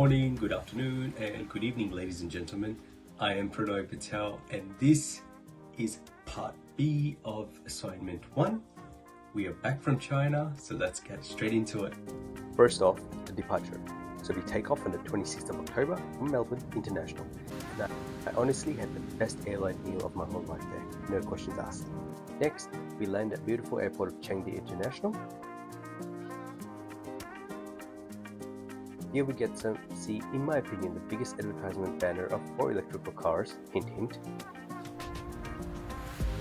morning, good afternoon, and good evening, ladies and gentlemen. I am Prannoy Patel, and this is part B of assignment 1. We are back from China, so let's get straight into it. First off, the departure. So we take off on the 26th of October from Melbourne International. And I honestly had the best airline meal of my whole life there, no questions asked. Next, we land at beautiful airport of Chengdu International. Here we get to see, in my opinion, the biggest advertisement banner of 4 electrical cars, hint hint.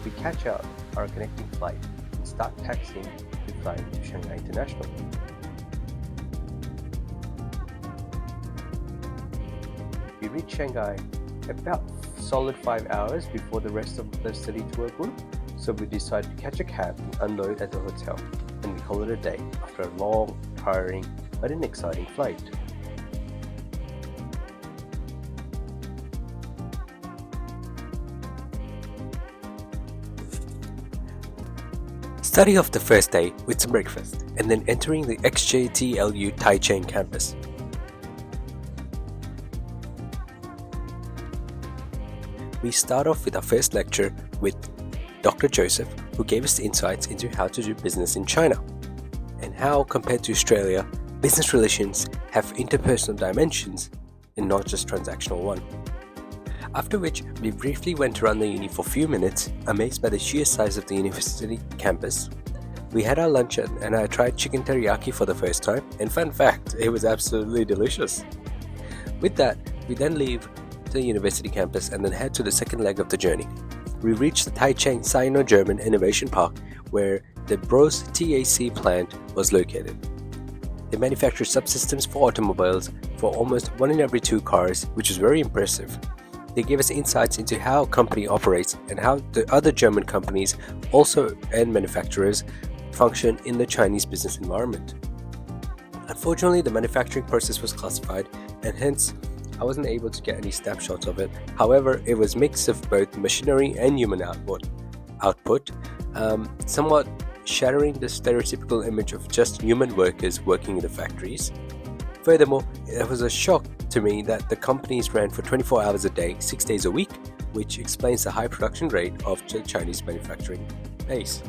We catch out our connecting flight and start taxiing to fly to Shanghai International. We reach Shanghai about solid 5 hours before the rest of the study tour group, so we decide to catch a cab and unload at the hotel, and we call it a day after a long, tiring, but an exciting flight. Starting off the first day with some breakfast, and then entering the XJTLU Taichung campus. We start off with our first lecture with Dr. Joseph, who gave us the insights into how to do business in China, and how, compared to Australia, business relations have interpersonal dimensions and not just transactional one. After which, we briefly went around the uni for a few minutes, amazed by the sheer size of the university campus. We had our lunch and I tried chicken teriyaki for the first time, and fun fact, it was absolutely delicious. With that, we then leave the university campus and then head to the second leg of the journey. We reach the Taichung Sino-German Innovation Park, where the Bros TAC plant was located. They manufacture subsystems for automobiles for almost 1 in every 2 cars, which is very impressive. They gave us insights into how a company operates and how the other German companies also and manufacturers function in the Chinese business environment. Unfortunately, the manufacturing process was classified, and hence I wasn't able to get any snapshots of it. However, it was a mix of both machinery and human output, somewhat shattering the stereotypical image of just human workers working in the factories. Furthermore, it was a shock to me that the companies ran for 24 hours a day, 6 days a week, which explains the high production rate of the Chinese manufacturing base.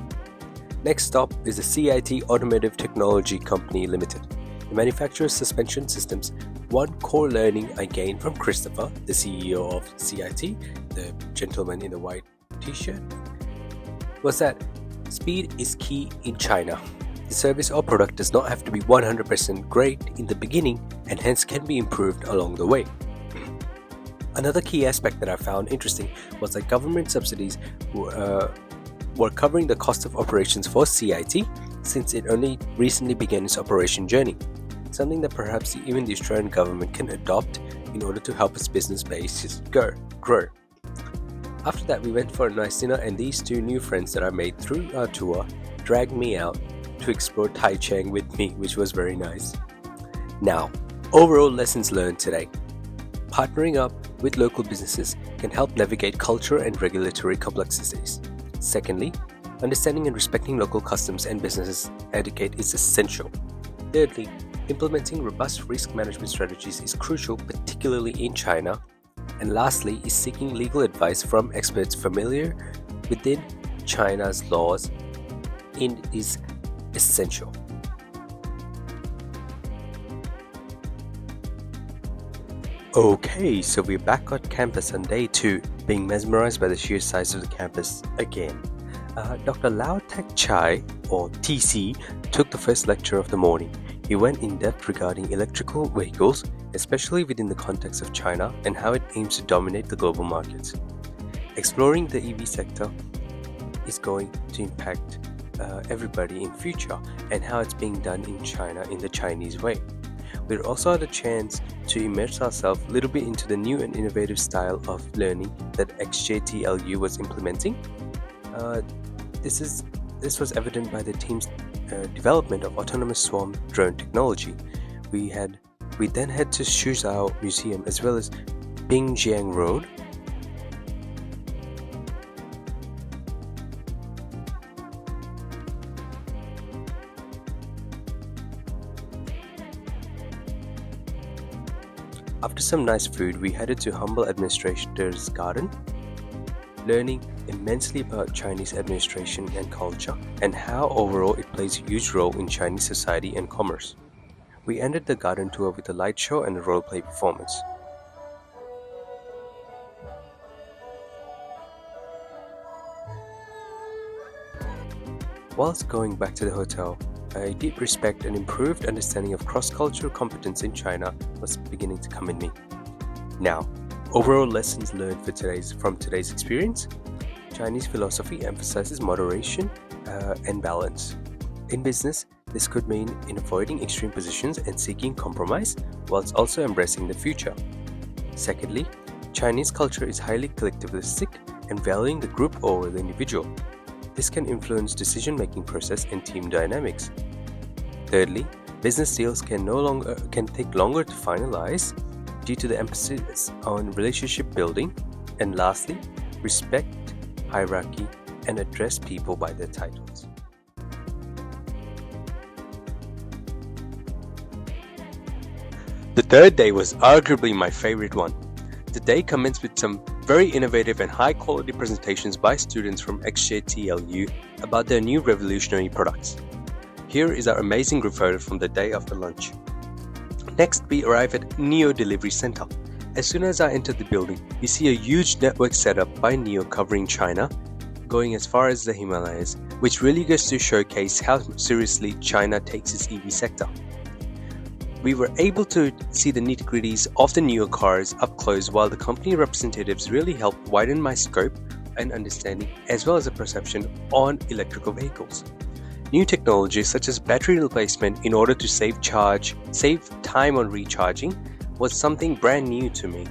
Next stop is the CIT Automotive Technology Company Limited. It manufactures suspension systems. One core learning I gained from Christopher, the CEO of CIT, the gentleman in the white t-shirt, was that speed is key in China. The service or product does not have to be 100% great in the beginning, and hence can be improved along the way. Another key aspect that I found interesting was that government subsidies were covering the cost of operations for CIT, since it only recently began its operation journey, something that perhaps even the Australian government can adopt in order to help its business base grow. After that, we went for a nice dinner, and these 2 new friends that I made through our tour dragged me out to explore Taichung with me, which was very nice. Now, overall lessons learned today. Partnering up with local businesses can help navigate culture and regulatory complexities. Secondly, understanding and respecting local customs and businesses etiquette is essential. Thirdly, implementing robust risk management strategies is crucial, particularly in China. And lastly, is seeking legal advice from experts familiar within China's laws is essential. Okay, so we're back on campus on day 2, being mesmerized by the sheer size of the campus again. Dr. Lau Tek Chai, or TC, took the first lecture of the morning. He went in depth regarding electrical vehicles, especially within the context of China and how it aims to dominate the global markets. Exploring the EV sector is going to impact everybody in future, and how it's being done in China in the Chinese way. We also had a chance to immerse ourselves a little bit into the new and innovative style of learning that XJTLU was implementing. This was evident by the team's development of autonomous swarm drone technology. We then head to Suzhou Museum as well as Bingjiang Road. After some nice food, we headed to humble administrator's garden, learning immensely about Chinese administration and culture and how overall it plays a huge role in Chinese society and commerce. We ended the garden tour with a light show and a role-play performance. Whilst going back to the hotel, a deep respect and improved understanding of cross-cultural competence in China was beginning to come in me. Now, overall lessons learned from today's experience. Chinese philosophy emphasizes moderation and balance. In business, this could mean in avoiding extreme positions and seeking compromise, whilst also embracing the future. Secondly, Chinese culture is highly collectivistic and valuing the group over the individual. This can influence decision-making process and team dynamics. Thirdly, business deals can take longer to finalize due to the emphasis on relationship building. And lastly, respect hierarchy and address people by their titles. The third day was arguably my favorite one. The day commenced with some very innovative and high quality presentations by students from XJTLU about their new revolutionary products. Here is our amazing group photo from the day after lunch. Next, we arrive at Neo Delivery Center. As soon as I enter the building, we see a huge network set up by Neo covering China, going as far as the Himalayas, which really goes to showcase how seriously China takes its EV sector. We were able to see the nitty-gritties of the Neo cars up close, while the company representatives really helped widen my scope and understanding as well as a perception on electrical vehicles. New technologies such as battery replacement in order to save time on recharging was something brand new to me.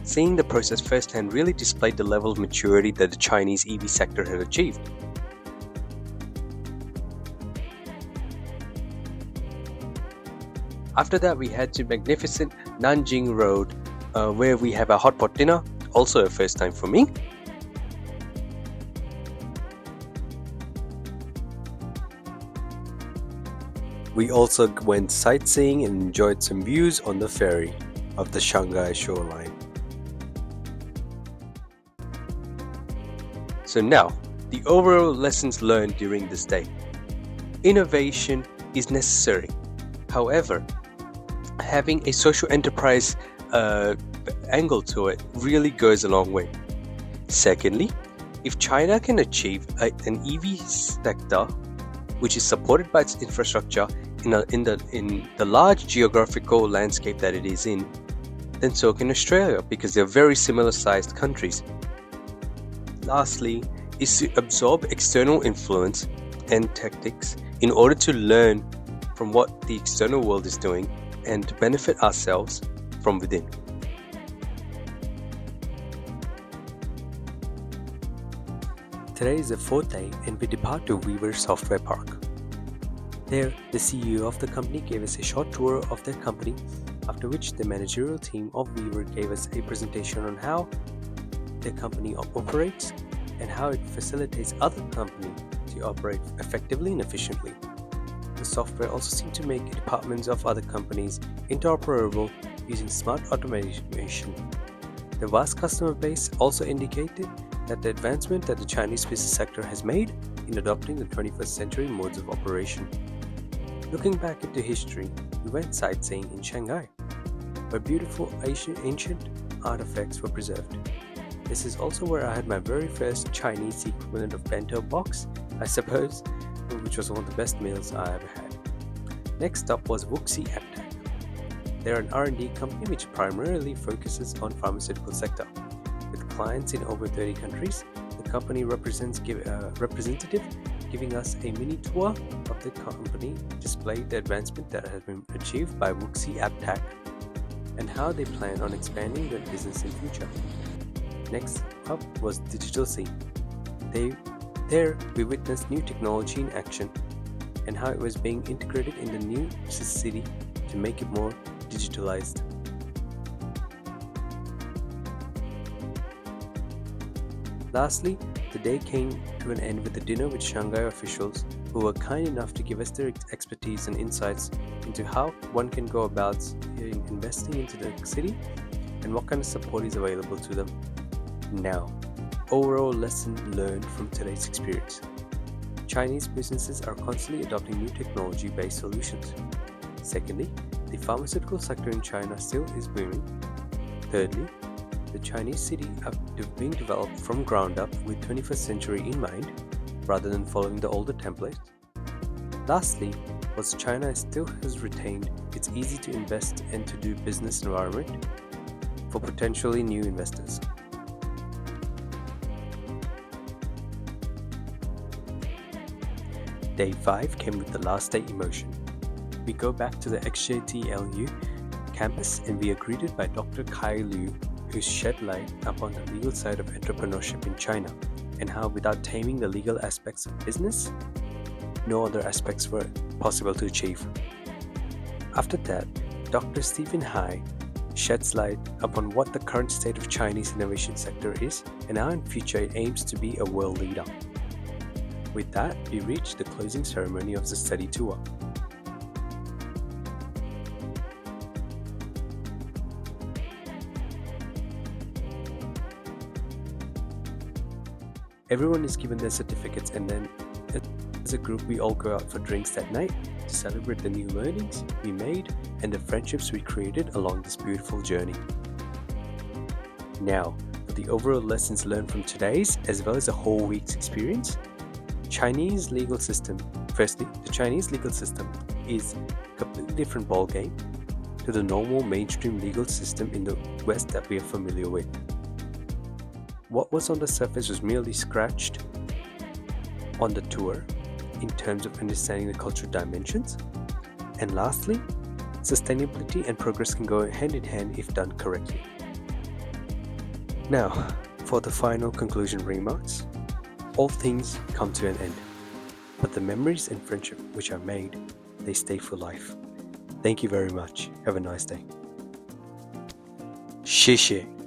Seeing the process firsthand really displayed the level of maturity that the Chinese EV sector had achieved. After that, we head to magnificent Nanjing Road, where we have a hot pot dinner, also a first time for me. We also went sightseeing and enjoyed some views on the ferry of the Shanghai shoreline. So now, the overall lessons learned during this day. Innovation is necessary. However, having a social enterprise angle to it really goes a long way. Secondly, if China can achieve an EV sector which is supported by its infrastructure in the large geographical landscape that it is in, then so can Australia, because they're very similar sized countries. Lastly, is to absorb external influence and tactics in order to learn from what the external world is doing and to benefit ourselves from within. Today is the fourth day and we depart to Weaver Software Park. There, the CEO of the company gave us a short tour of their company, after which the managerial team of Weaver gave us a presentation on how their company operates and how it facilitates other companies to operate effectively and efficiently. The software also seemed to make departments of other companies interoperable using smart automation. The vast customer base also indicated that the advancement that the Chinese business sector has made in adopting the 21st century modes of operation. Looking back into history, we went sightseeing in Shanghai, where beautiful ancient artifacts were preserved. This is also where I had my very first Chinese equivalent of bento box, I suppose, which was one of the best meals I ever had. Next up was Wuxi AppTech. They're an R&D company which primarily focuses on pharmaceutical sector. With clients in over 30 countries, the company representative giving us a mini tour of the company displayed the advancement that has been achieved by Wuxi AppTech and how they plan on expanding their business in future. Next up was Digital C. There we witnessed new technology in action and how it was being integrated in the new city to make it more digitalized. Lastly, the day came to an end with a dinner with Shanghai officials who were kind enough to give us their expertise and insights into how one can go about investing into the city and what kind of support is available to them. Now, overall lesson learned from today's experience. Chinese businesses are constantly adopting new technology-based solutions. Secondly, the pharmaceutical sector in China still is booming. Thirdly, the Chinese city are being developed from ground up with 21st century in mind, rather than following the older template. Lastly, whilst China still has retained its easy to invest and to do business environment for potentially new investors. Day 5 came with the last day emotion. We go back to the XJTLU campus and we are greeted by Dr. Kai Liu, who shed light upon the legal side of entrepreneurship in China and how without taming the legal aspects of business, no other aspects were possible to achieve. After that, Dr. Stephen Hai sheds light upon what the current state of Chinese innovation sector is and how in future it aims to be a world leader. With that, we reach the closing ceremony of the study tour. Everyone is given their certificates and then as a group we all go out for drinks that night to celebrate the new learnings we made and the friendships we created along this beautiful journey. Now, for the overall lessons learned from today's as well as the whole week's experience. Chinese legal system. Firstly, the Chinese legal system is a completely different ballgame to the normal mainstream legal system in the West that we are familiar with. What was on the surface was merely scratched on the tour in terms of understanding the cultural dimensions. And lastly, sustainability and progress can go hand in hand if done correctly. Now, for the final conclusion remarks. All things come to an end, but the memories and friendship which are made, they stay for life. Thank you very much. Have a nice day. 谢谢。